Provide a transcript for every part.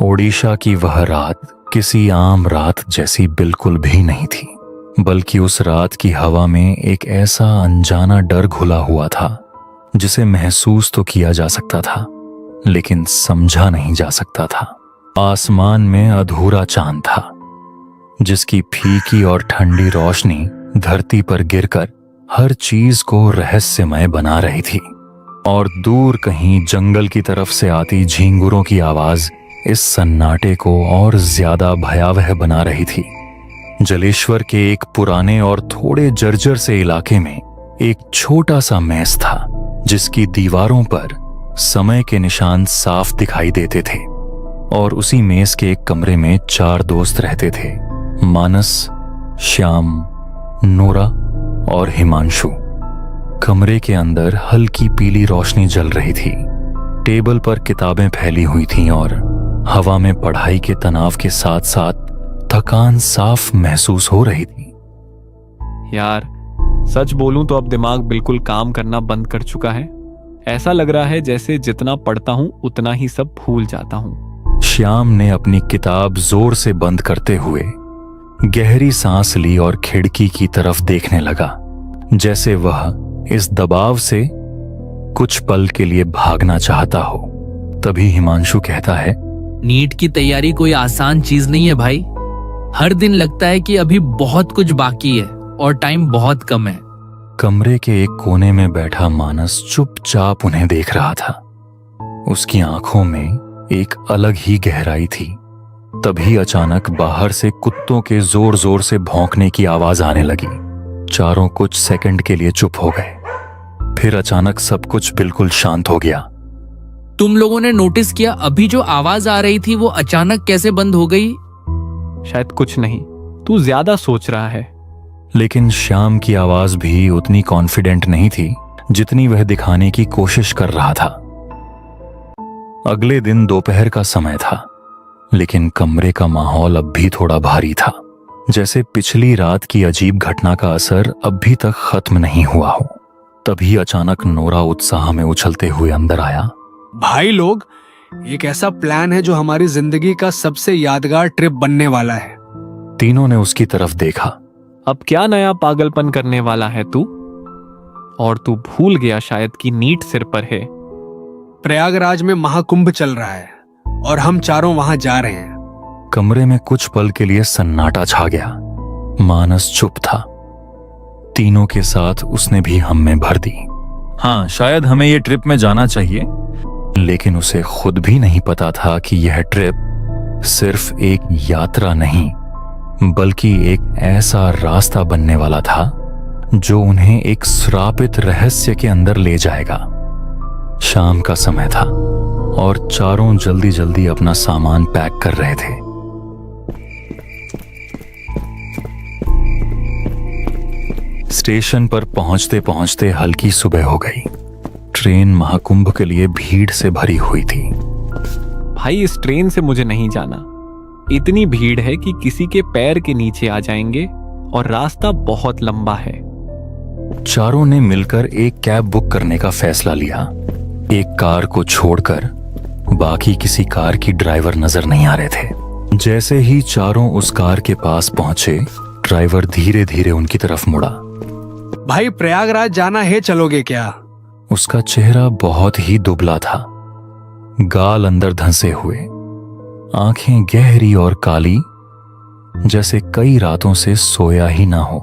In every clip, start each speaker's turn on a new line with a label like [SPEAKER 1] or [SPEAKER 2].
[SPEAKER 1] ओडिशा की वह रात किसी आम रात जैसी बिल्कुल भी नहीं थी, बल्कि उस रात की हवा में एक ऐसा अनजाना डर घुला हुआ था जिसे महसूस तो किया जा सकता था, लेकिन समझा नहीं जा सकता था। आसमान में अधूरा चांद था, जिसकी फीकी और ठंडी रोशनी धरती पर गिरकर हर चीज को रहस्यमय बना रही थी। और दूर कहीं जंगल की तरफ से आती झींगुरों की आवाज इस सन्नाटे को और ज्यादा भयावह बना रही थी। जलेश्वर के एक पुराने और थोड़े जर्जर से इलाके में एक छोटा सा मेस था, जिसकी दीवारों पर समय के निशान साफ दिखाई देते थे। और उसी मेस के एक कमरे में 4 दोस्त रहते थे, मानस, श्याम, नोरा और हिमांशु। कमरे के अंदर हल्की पीली रोशनी जल रही थी, टेबल पर किताबें फैली हुई थीं और हवा में पढ़ाई के तनाव के साथ साथ थकान साफ महसूस हो रही थी।
[SPEAKER 2] यार, सच बोलूं तो अब दिमाग बिल्कुल काम करना बंद कर चुका है। ऐसा लग रहा है जैसे जितना पढ़ता हूं उतना ही सब भूल जाता हूं।
[SPEAKER 1] श्याम ने अपनी किताब जोर से बंद करते हुए गहरी सांस ली और खिड़की की तरफ देखने लगा, जैसे वह इस दबाव से कुछ पल के लिए भागना चाहता हो। तभी हिमांशु कहता है,
[SPEAKER 3] नीट की तैयारी कोई आसान चीज नहीं है भाई। हर दिन लगता है कि अभी बहुत कुछ बाकी है और टाइम बहुत कम है।
[SPEAKER 1] कमरे के एक कोने में बैठा मानस चुपचाप उन्हें देख रहा था। उसकी आंखों में एक अलग ही गहराई थी। तभी अचानक बाहर से कुत्तों के जोर जोर से भौंकने की आवाज आने लगी। चारों कुछ सेकंड के लिए चुप हो गए। फिर अचानक सब कुछ बिल्कुल शांत हो गया।
[SPEAKER 3] तुम लोगों ने नोटिस किया अभी जो आवाज आ रही थी वो अचानक कैसे बंद हो गई?
[SPEAKER 2] शायद कुछ नहीं, तू ज्यादा सोच रहा है।
[SPEAKER 1] लेकिन श्याम की आवाज भी उतनी कॉन्फिडेंट नहीं थी जितनी वह दिखाने की कोशिश कर रहा था। अगले दिन दोपहर का समय था, लेकिन कमरे का माहौल अब भी थोड़ा भारी था, जैसे पिछली रात की अजीब घटना का असर अब भी तक खत्म नहीं हुआ हो। तभी अचानक नोरा उत्साह में उछलते हुए अंदर आया।
[SPEAKER 4] भाई लोग, एक ऐसा प्लान है जो हमारी जिंदगी का सबसे यादगार ट्रिप बनने वाला है।
[SPEAKER 1] तीनों ने उसकी तरफ देखा।
[SPEAKER 2] अब क्या नया पागलपन करने वाला है तू? और तू भूल गया शायद कि नीट सिर पर है।
[SPEAKER 4] प्रयागराज में महाकुंभ चल रहा है और हम चारों वहां जा रहे हैं।
[SPEAKER 1] कमरे में कुछ पल के लिए सन्नाटा छा गया। मानस चुप था। तीनों के साथ उसने भी हम में भर दी। हाँ, शायद हमें ये ट्रिप में जाना चाहिए। लेकिन उसे खुद भी नहीं पता था कि यह ट्रिप सिर्फ एक यात्रा नहीं, बल्कि एक ऐसा रास्ता बनने वाला था जो उन्हें एक श्रापित रहस्य के अंदर ले जाएगा। शाम का समय था और चारों जल्दी जल्दी अपना सामान पैक कर रहे थे। स्टेशन पर पहुंचते पहुंचते हल्की सुबह हो गई। ट्रेन महाकुंभ के लिए भीड़ से भरी हुई थी।
[SPEAKER 2] भाई, इस ट्रेन से मुझे नहीं जाना। इतनी भीड़ है कि किसी के पैर के नीचे आ जाएंगे और रास्ता बहुत लंबा है।
[SPEAKER 1] चारों ने मिलकर एक कैब बुक करने का फैसला लिया। एक कार को छोड़कर बाकी किसी कार की ड्राइवर नजर नहीं आ रहे थे। जैसे ही चारों उस कार के पास पहुंचे, ड्राइवर धीरे धीरे उनकी तरफ मुड़ा।
[SPEAKER 4] भाई, प्रयागराज जाना है, चलोगे क्या?
[SPEAKER 1] उसका चेहरा बहुत ही दुबला था, गाल अंदर धंसे हुए, आंखें गहरी और काली, जैसे कई रातों से सोया ही ना हो।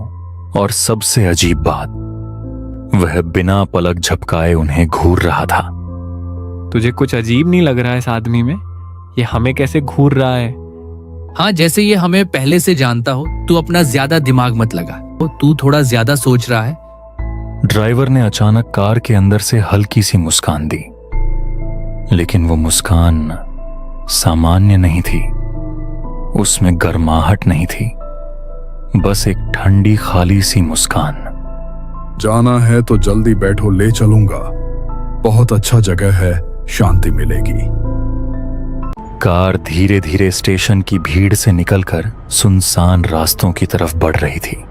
[SPEAKER 1] और सबसे अजीब बात, वह बिना पलक झपकाए उन्हें घूर रहा था।
[SPEAKER 2] तुझे कुछ अजीब नहीं लग रहा है इस आदमी में? ये हमें कैसे घूर रहा है?
[SPEAKER 3] हाँ, जैसे ये हमें पहले से जानता हो। तू अपना ज्यादा दिमाग मत लगा, तू थोड़ा ज्यादा सोच रहा है।
[SPEAKER 1] ड्राइवर ने अचानक कार के अंदर से हल्की सी मुस्कान दी, लेकिन वो मुस्कान सामान्य नहीं थी। उसमें गर्माहट नहीं थी, बस एक ठंडी खाली सी मुस्कान।
[SPEAKER 5] जाना है तो जल्दी बैठो, ले चलूंगा। बहुत अच्छा जगह है, शांति मिलेगी।
[SPEAKER 1] कार धीरे धीरे स्टेशन की भीड़ से निकलकर सुनसान रास्तों की तरफ बढ़ रही थी।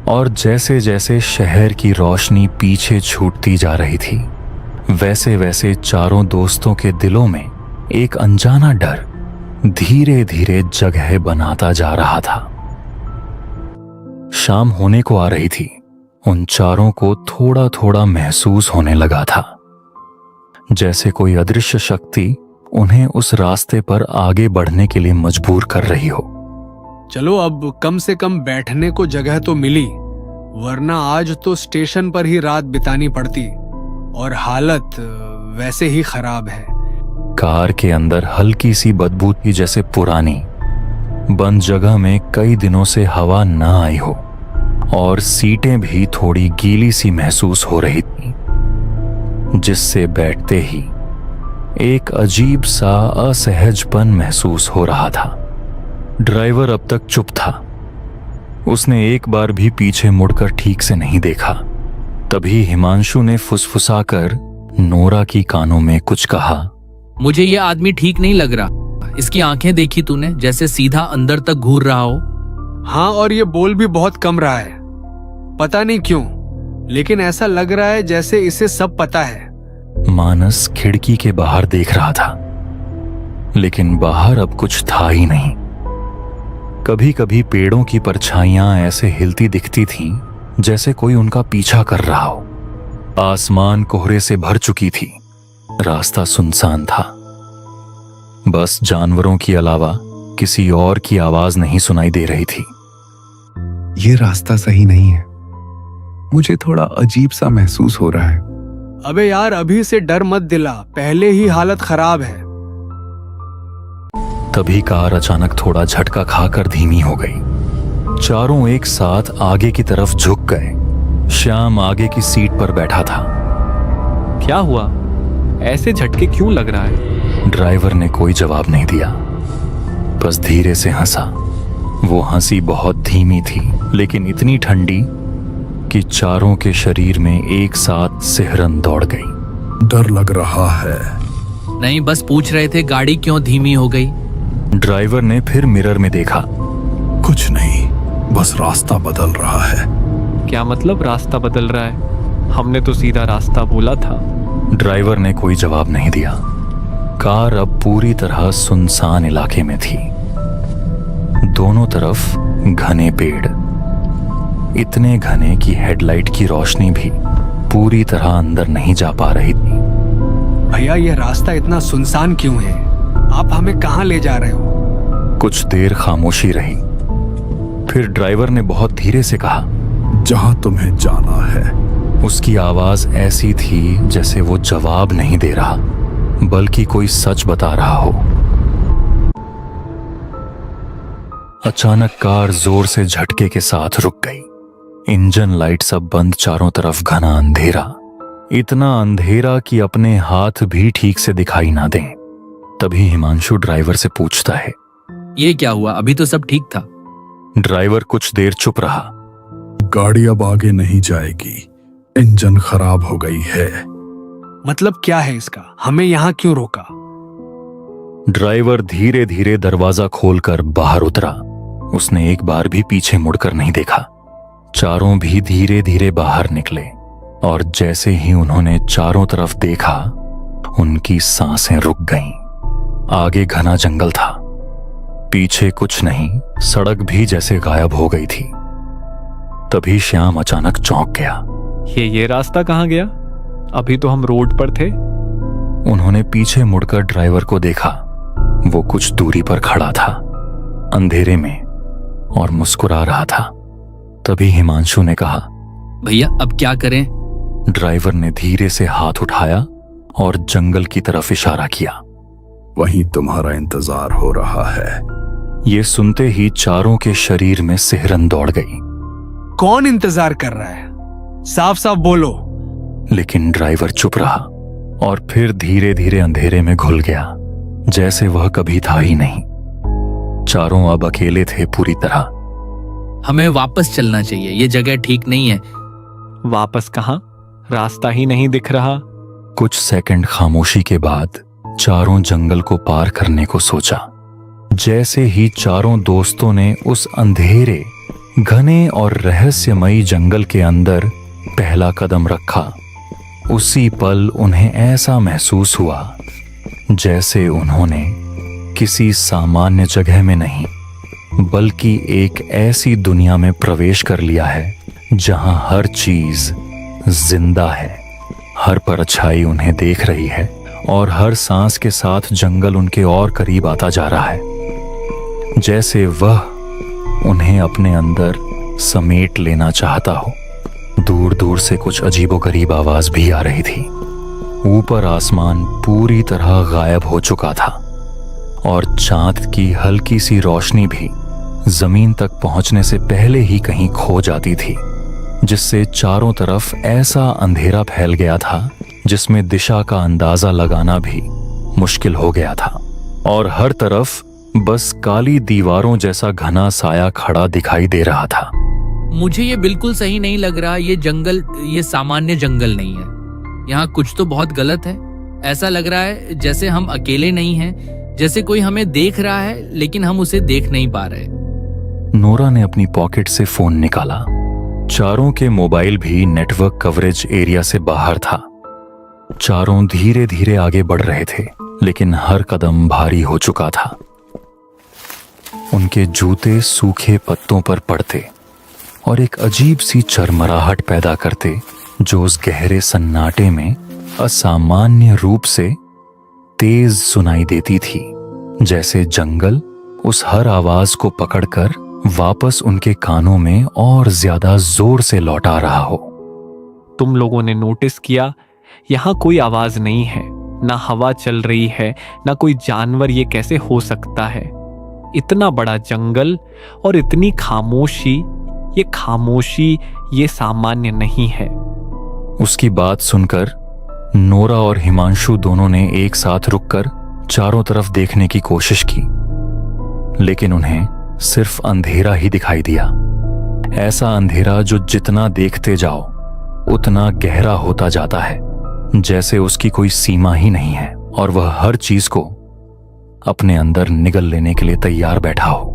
[SPEAKER 1] और जैसे जैसे शहर की रोशनी पीछे छूटती जा रही थी, वैसे वैसे चारों दोस्तों के दिलों में एक अनजाना डर धीरे धीरे जगह बनाता जा रहा था। शाम होने को आ रही थी। उन चारों को थोड़ा थोड़ा महसूस होने लगा था, जैसे कोई अदृश्य शक्ति उन्हें उस रास्ते पर आगे बढ़ने के लिए मजबूर कर रही हो।
[SPEAKER 4] चलो अब कम से कम बैठने को जगह तो मिली, वरना आज तो स्टेशन पर ही रात बितानी पड़ती और हालत वैसे ही खराब है।
[SPEAKER 1] कार के अंदर हल्की सी बदबू थी, जैसे पुरानी बंद जगह में कई दिनों से हवा न आई हो, और सीटें भी थोड़ी गीली सी महसूस हो रही थी, जिससे बैठते ही एक अजीब सा असहजपन महसूस हो रहा था। ड्राइवर अब तक चुप था। उसने एक बार भी पीछे मुड़कर ठीक से नहीं देखा। तभी हिमांशु ने फुसफुसाकर नोरा की कानों में कुछ कहा।
[SPEAKER 3] मुझे ये आदमी ठीक नहीं लग रहा। इसकी आंखें देखी तूने, जैसे सीधा अंदर तक घूर रहा हो।
[SPEAKER 4] हाँ, और ये बोल भी बहुत कम रहा है, पता नहीं क्यों, लेकिन ऐसा लग रहा है जैसे इसे सब पता है।
[SPEAKER 1] मानस खिड़की के बाहर देख रहा था, लेकिन बाहर अब कुछ था ही नहीं। कभी कभी पेड़ों की परछाइयां ऐसे हिलती दिखती थीं, जैसे कोई उनका पीछा कर रहा हो। आसमान कोहरे से भर चुकी थी। रास्ता सुनसान था। बस जानवरों के अलावा किसी और की आवाज नहीं सुनाई दे रही थी।
[SPEAKER 6] ये रास्ता सही नहीं है, मुझे थोड़ा अजीब सा महसूस हो रहा है।
[SPEAKER 4] अबे यार, अभी से डर मत दिला, पहले ही हालत खराब है।
[SPEAKER 1] तभी कार अचानक थोड़ा झटका खाकर धीमी हो गई। चारों एक साथ आगे की तरफ झुक गए। श्याम आगे की सीट पर बैठा था।
[SPEAKER 2] क्या हुआ? ऐसे झटके क्यों लग रहा है?
[SPEAKER 1] ड्राइवर ने कोई जवाब नहीं दिया, बस धीरे से हंसा। वो हंसी बहुत धीमी थी, लेकिन इतनी ठंडी कि चारों के शरीर में एक साथ सिहरन दौड़ गई।
[SPEAKER 5] डर लग रहा है।
[SPEAKER 3] नहीं, बस पूछ रहे थे गाड़ी क्यों धीमी हो गई।
[SPEAKER 1] ड्राइवर ने फिर मिरर में देखा।
[SPEAKER 5] कुछ नहीं, बस रास्ता बदल रहा है।
[SPEAKER 2] क्या मतलब रास्ता बदल रहा है? हमने तो सीधा रास्ता बोला था।
[SPEAKER 1] ड्राइवर ने कोई जवाब नहीं दिया। कार अब पूरी तरह सुनसान इलाके में थी। दोनों तरफ घने पेड़, इतने घने कि हेडलाइट की रोशनी भी पूरी तरह अंदर नहीं जा पा रही थी।
[SPEAKER 4] भैया, ये रास्ता इतना सुनसान क्यों है? आप हमें कहाँ ले जा रहे हो?
[SPEAKER 1] कुछ देर खामोशी रही। फिर ड्राइवर ने बहुत धीरे से कहा,
[SPEAKER 5] जहां तुम्हें जाना है।
[SPEAKER 1] उसकी आवाज ऐसी थी जैसे वो जवाब नहीं दे रहा, बल्कि कोई सच बता रहा हो। अचानक कार जोर से झटके के साथ रुक गई। इंजन लाइट सब बंद, चारों तरफ घना अंधेरा, इतना अंधेरा कि अपने हाथ भी ठीक से दिखाई ना दें। तभी हिमांशु ड्राइवर से पूछता है,
[SPEAKER 3] ये क्या हुआ? अभी तो सब ठीक था।
[SPEAKER 1] ड्राइवर कुछ देर चुप रहा।
[SPEAKER 5] गाड़ी अब आगे नहीं जाएगी, इंजन खराब हो गई है।
[SPEAKER 4] मतलब क्या है इसका? हमें यहाँ क्यों रोका?
[SPEAKER 1] ड्राइवर धीरे धीरे दरवाजा खोलकर बाहर उतरा। उसने एक बार भी पीछे मुड़कर नहीं देखा। चारों भी धीरे धीरे बाहर निकले, और जैसे ही उन्होंने चारों तरफ देखा, उनकी सांसें रुक गईं। आगे घना जंगल था, पीछे कुछ नहीं, सड़क भी जैसे गायब हो गई थी। तभी श्याम अचानक चौंक गया।
[SPEAKER 2] ये रास्ता कहाँ गया? अभी तो हम रोड पर थे।
[SPEAKER 1] उन्होंने पीछे मुड़कर ड्राइवर को देखा। वो कुछ दूरी पर खड़ा था, अंधेरे में, और मुस्कुरा रहा था। तभी हिमांशु ने कहा,
[SPEAKER 3] भैया अब क्या करें?
[SPEAKER 1] ड्राइवर ने धीरे से हाथ उठाया और जंगल की तरफ इशारा किया।
[SPEAKER 5] वहीं तुम्हारा इंतजार हो रहा है।
[SPEAKER 1] ये सुनते ही चारों के शरीर में सिहरन दौड़ गई।
[SPEAKER 4] कौन इंतजार कर रहा है? साफ साफ बोलो।
[SPEAKER 1] लेकिन ड्राइवर चुप रहा और फिर धीरे धीरे अंधेरे में घुल गया, जैसे वह कभी था ही नहीं। चारों अब अकेले थे पूरी तरह।
[SPEAKER 3] हमें वापस चलना चाहिए, ये जगह ठीक नहीं है।
[SPEAKER 2] वापस कहाँ? रास्ता ही नहीं दिख रहा।
[SPEAKER 1] कुछ सेकंड खामोशी के बाद चारों जंगल को पार करने को सोचा। जैसे ही चारों दोस्तों ने उस अंधेरे, घने और रहस्यमयी जंगल के अंदर पहला कदम रखा, उसी पल उन्हें ऐसा महसूस हुआ जैसे उन्होंने किसी सामान्य जगह में नहीं, बल्कि एक ऐसी दुनिया में प्रवेश कर लिया है जहां हर चीज जिंदा है, हर परछाई उन्हें देख रही है और हर सांस के साथ जंगल उनके और करीब आता जा रहा है, जैसे वह उन्हें अपने अंदर समेट लेना चाहता हो। दूर दूर से कुछ अजीबोगरीब आवाज भी आ रही थी। ऊपर आसमान पूरी तरह गायब हो चुका था और चांद की हल्की सी रोशनी भी जमीन तक पहुंचने से पहले ही कहीं खो जाती थी, जिससे चारों तरफ ऐसा अंधेरा फैल गया था जिसमें दिशा का अंदाजा लगाना भी मुश्किल हो गया था। और हर तरफ बस काली दीवारों जैसा घना साया खड़ा दिखाई दे रहा था।
[SPEAKER 3] मुझे ये बिल्कुल सही नहीं लग रहा। ये जंगल ये सामान्य जंगल नहीं है। यहाँ कुछ तो बहुत गलत है। ऐसा लग रहा है जैसे हम अकेले नहीं हैं, जैसे कोई हमें देख रहा है लेकिन हम उसे देख नहीं पा रहे।
[SPEAKER 1] नोरा ने अपनी पॉकेट से फोन निकाला। चारों के मोबाइल भी नेटवर्क कवरेज एरिया से बाहर था। चारों धीरे धीरे आगे बढ़ रहे थे, लेकिन हर कदम भारी हो चुका था। उनके जूते सूखे पत्तों पर पड़ते और एक अजीब सी चरमराहट पैदा करते, जो उस गहरे सन्नाटे में असामान्य रूप से तेज सुनाई देती थी, जैसे जंगल उस हर आवाज को पकड़कर वापस उनके कानों में और ज्यादा जोर से लौटा रहा हो।
[SPEAKER 2] तुम लोगों ने नोटिस किया, यहाँ कोई आवाज नहीं है, ना हवा चल रही है, ना कोई जानवर। ये कैसे हो सकता है? इतना बड़ा जंगल और इतनी खामोशी। ये सामान्य नहीं है।
[SPEAKER 1] उसकी बात सुनकर नोरा और हिमांशु दोनों ने एक साथ रुककर चारों तरफ देखने की कोशिश की, लेकिन उन्हें सिर्फ अंधेरा ही दिखाई दिया। ऐसा अंधेरा जो जितना देखते जाओ उतना गहरा होता जाता है, जैसे उसकी कोई सीमा ही नहीं है और वह हर चीज को अपने अंदर निगल लेने के लिए तैयार बैठा हो।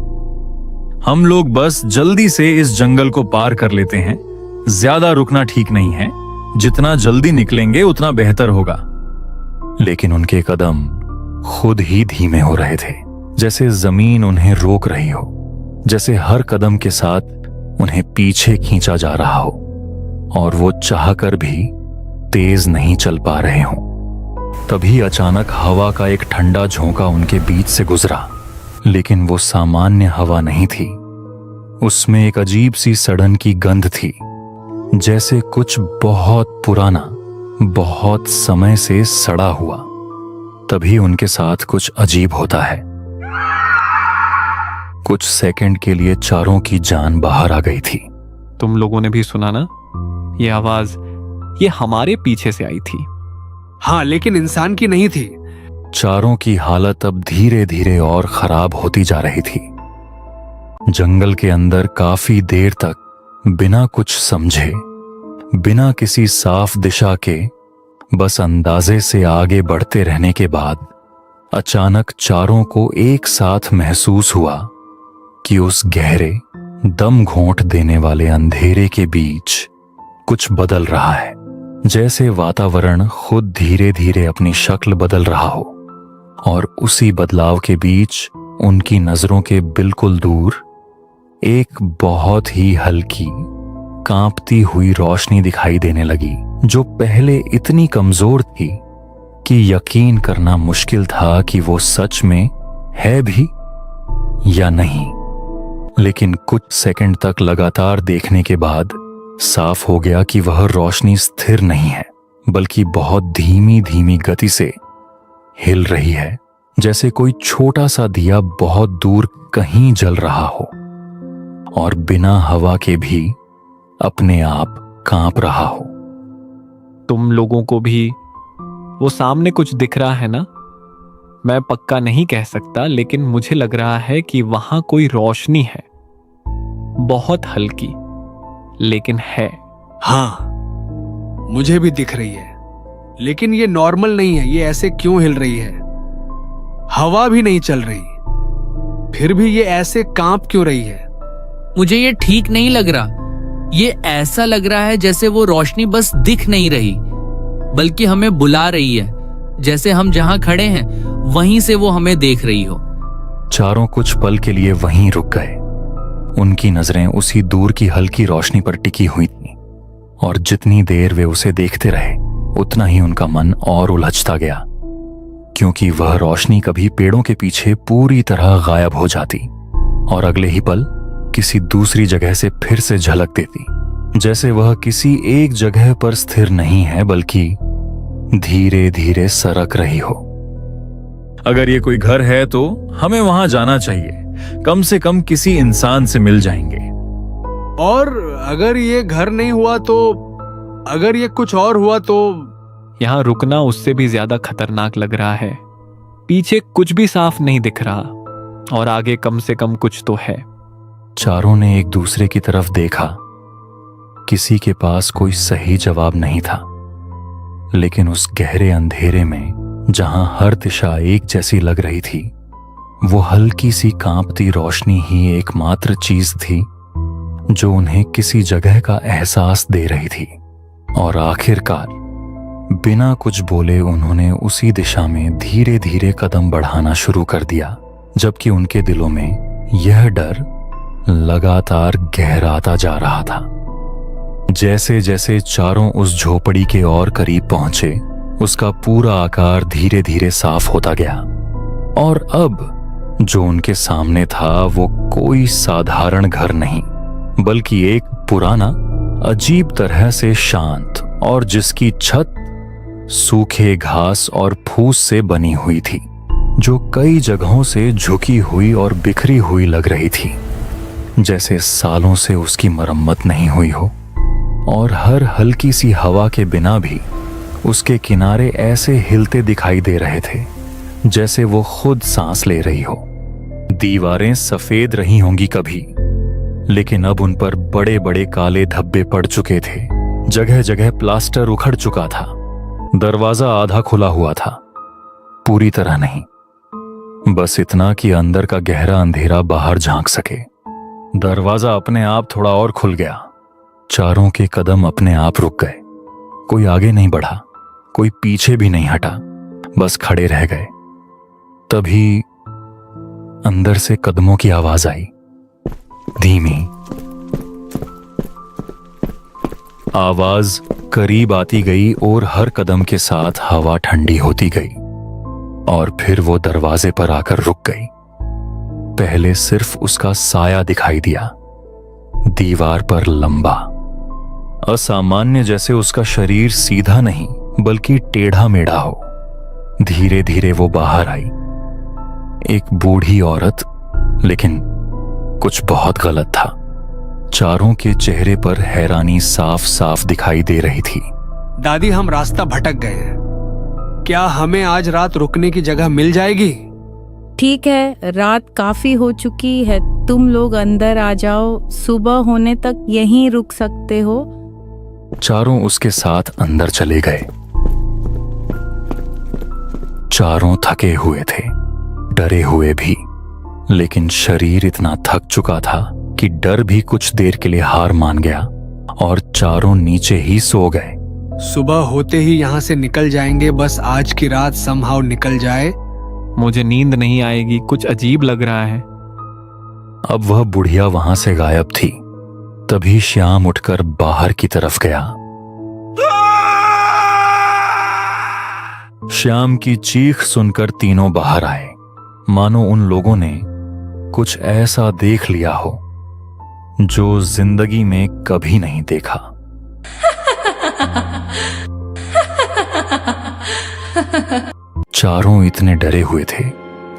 [SPEAKER 7] हम लोग बस जल्दी से इस जंगल को पार कर लेते हैं। ज्यादा रुकना ठीक नहीं है। जितना जल्दी निकलेंगे उतना बेहतर होगा।
[SPEAKER 1] लेकिन उनके कदम खुद ही धीमे हो रहे थे, जैसे जमीन उन्हें रोक रही हो, जैसे हर कदम के साथ उन्हें पीछे खींचा जा रहा हो और वो चाहकर भी तेज नहीं चल पा रहे हों। तभी अचानक हवा का एक ठंडा झोंका उनके बीच से गुजरा, लेकिन वो सामान्य हवा नहीं थी। उसमें एक अजीब सी सड़न की गंध थी, जैसे कुछ बहुत पुराना, बहुत समय से सड़ा हुआ। तभी उनके साथ कुछ अजीब होता है। कुछ सेकंड के लिए चारों की जान बाहर आ गई थी।
[SPEAKER 2] तुम लोगों ने भी सुना ना? ये आवाज ये हमारे पीछे से आई थी।
[SPEAKER 4] हाँ, लेकिन इंसान की नहीं थी।
[SPEAKER 1] चारों की हालत अब धीरे धीरे और खराब होती जा रही थी। जंगल के अंदर काफी देर तक बिना कुछ समझे, बिना किसी साफ दिशा के, बस अंदाजे से आगे बढ़ते रहने के बाद अचानक चारों को एक साथ महसूस हुआ कि उस गहरे, दम घोंट देने वाले अंधेरे के बीच कुछ बदल रहा है, जैसे वातावरण खुद धीरे धीरे अपनी शक्ल बदल रहा हो। और उसी बदलाव के बीच उनकी नजरों के बिल्कुल दूर एक बहुत ही हल्की, कांपती हुई रोशनी दिखाई देने लगी, जो पहले इतनी कमजोर थी कि यकीन करना मुश्किल था कि वो सच में है भी या नहीं। लेकिन कुछ सेकंड तक लगातार देखने के बाद साफ हो गया कि वह रोशनी स्थिर नहीं है, बल्कि बहुत धीमी धीमी गति से हिल रही है, जैसे कोई छोटा सा दिया बहुत दूर कहीं जल रहा हो और बिना हवा के भी अपने आप कांप रहा हो।
[SPEAKER 2] तुम लोगों को भी वो सामने कुछ दिख रहा है ना? मैं पक्का नहीं कह सकता, लेकिन मुझे लग रहा है कि वहां कोई रोशनी है, बहुत हल्की, लेकिन है।
[SPEAKER 4] हाँ, मुझे भी दिख रही है, लेकिन ये नॉर्मल नहीं है। ये ऐसे क्यों हिल रही है? हवा भी नहीं चल रही, फिर भी ये ऐसे कांप क्यों रही है?
[SPEAKER 3] मुझे ये ठीक नहीं लग रहा। ये ऐसा लग रहा है जैसे वो रोशनी बस दिख नहीं रही, बल्कि हमें बुला रही है, जैसे हम जहां खड़े हैं वहीं से वो हमें देख रही हो।
[SPEAKER 1] चारों कुछ पल के लिए वहीं रुक गए। उनकी नजरें उसी दूर की हल्की रोशनी पर टिकी हुई थीं, और जितनी देर वे उसे देखते रहे उतना ही उनका मन और उलझता गया, क्योंकि वह रोशनी कभी पेड़ों के पीछे पूरी तरह गायब हो जाती और अगले ही पल किसी दूसरी जगह से फिर से झलक देती, जैसे वह किसी एक जगह पर स्थिर नहीं है बल्कि धीरे धीरे सरक रही हो।
[SPEAKER 7] अगर ये कोई घर है तो हमें वहां जाना चाहिए, कम से कम किसी इंसान से मिल जाएंगे।
[SPEAKER 4] और अगर ये घर नहीं हुआ तो, अगर ये कुछ और हुआ तो?
[SPEAKER 2] यहाँ रुकना उससे भी ज्यादा खतरनाक लग रहा है। पीछे कुछ भी साफ नहीं दिख रहा और आगे कम से कम कुछ तो है।
[SPEAKER 1] चारों ने एक दूसरे की तरफ देखा। किसी के पास कोई सही जवाब नहीं था, लेकिन उस गहरे अंधेरे में जहां हर दिशा एक जैसी लग रही थी, वो हल्की सी कांपती रोशनी ही एकमात्र चीज थी जो उन्हें किसी जगह का एहसास दे रही थी। और आखिरकार बिना कुछ बोले उन्होंने उसी दिशा में धीरे धीरे कदम बढ़ाना शुरू कर दिया, जबकि उनके दिलों में यह डर लगातार गहराता जा रहा था। जैसे जैसे चारों उस झोपड़ी के और करीब पहुंचे, उसका पूरा आकार धीरे धीरे साफ होता गया, और अब जो उनके सामने था वो कोई साधारण घर नहीं, बल्कि एक पुराना, अजीब तरह से शांत और जिसकी छत सूखे घास और फूस से बनी हुई थी, जो कई जगहों से झुकी हुई और बिखरी हुई लग रही थी, जैसे सालों से उसकी मरम्मत नहीं हुई हो। और हर हल्की सी हवा के बिना भी उसके किनारे ऐसे हिलते दिखाई दे रहे थे जैसे वो खुद सांस ले रही हो। दीवारें सफेद रही होंगी कभी, लेकिन अब उन पर बड़े बड़े काले धब्बे पड़ चुके थे। जगह जगह प्लास्टर उखड़ चुका था। दरवाजा आधा खुला हुआ था, पूरी तरह नहीं, बस इतना कि अंदर का गहरा अंधेरा बाहर झांक सके। दरवाजा अपने आप थोड़ा और खुल गया। चारों के कदम अपने आप रुक गए। कोई आगे नहीं बढ़ा, कोई पीछे भी नहीं हटा, बस खड़े रह गए। तभी अंदर से कदमों की आवाज आई, धीमी। आवाज करीब आती गई और हर कदम के साथ हवा ठंडी होती गई, और फिर वो दरवाजे पर आकर रुक गई। पहले सिर्फ उसका साया दिखाई दिया, दीवार पर लंबा, असामान्य, जैसे उसका शरीर सीधा नहीं बल्कि टेढ़ा मेढ़ा हो। धीरे धीरे वो बाहर आई, एक बूढ़ी औरत, लेकिन कुछ बहुत गलत था। चारों के चेहरे पर हैरानी साफ साफ दिखाई दे रही थी।
[SPEAKER 4] दादी, हम रास्ता भटक गए हैं, क्या हमें आज रात रुकने की जगह मिल जाएगी?
[SPEAKER 8] ठीक है, रात काफी हो चुकी है, तुम लोग अंदर आ जाओ, सुबह होने तक यहीं रुक सकते हो।
[SPEAKER 1] चारों उसके साथ अंदर चले गए। चारों थके हुए थे, डरे हुए भी, लेकिन शरीर इतना थक चुका था कि डर भी कुछ देर के लिए हार मान गया, और चारों नीचे ही सो गए।
[SPEAKER 4] सुबह होते ही यहाँ से निकल जाएंगे, बस आज की रात समहाउ निकल जाए।
[SPEAKER 2] मुझे नींद नहीं आएगी, कुछ अजीब लग रहा है।
[SPEAKER 1] अब वह बुढ़िया वहां से गायब थी। तभी श्याम उठकर बाहर की तरफ गया। श्याम की चीख सुनकर तीनों बाहर आए, मानो उन लोगों ने कुछ ऐसा देख लिया हो जो जिंदगी में कभी नहीं देखा। चारों इतने डरे हुए थे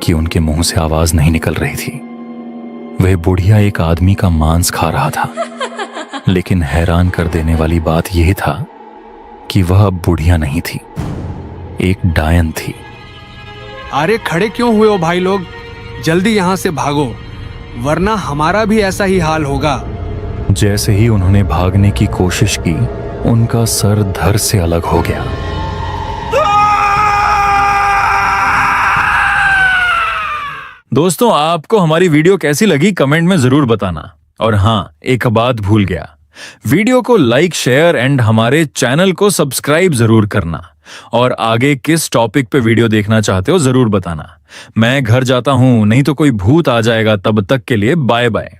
[SPEAKER 1] कि उनके मुंह से आवाज नहीं निकल रही थी। वह बुढ़िया एक आदमी का मांस खा रहा था, लेकिन हैरान कर देने वाली बात यह था कि वह अब बुढ़िया नहीं थी, एक डायन थी।
[SPEAKER 4] अरे खड़े क्यों हुए हो भाई लोग, जल्दी यहाँ से भागो, वरना हमारा भी ऐसा ही हाल होगा।
[SPEAKER 1] जैसे ही उन्होंने भागने की कोशिश की, उनका सर धड़ से अलग हो गया।
[SPEAKER 7] दोस्तों, आपको हमारी वीडियो कैसी लगी कमेंट में जरूर बताना। और हाँ, एक बात भूल गया, वीडियो को लाइक, शेयर एंड हमारे चैनल को सब्सक्राइब जरूर करना। और आगे किस टॉपिक पे वीडियो देखना चाहते हो जरूर बताना। मैं घर जाता हूं, नहीं तो कोई भूत आ जाएगा। तब तक के लिए बाय बाय।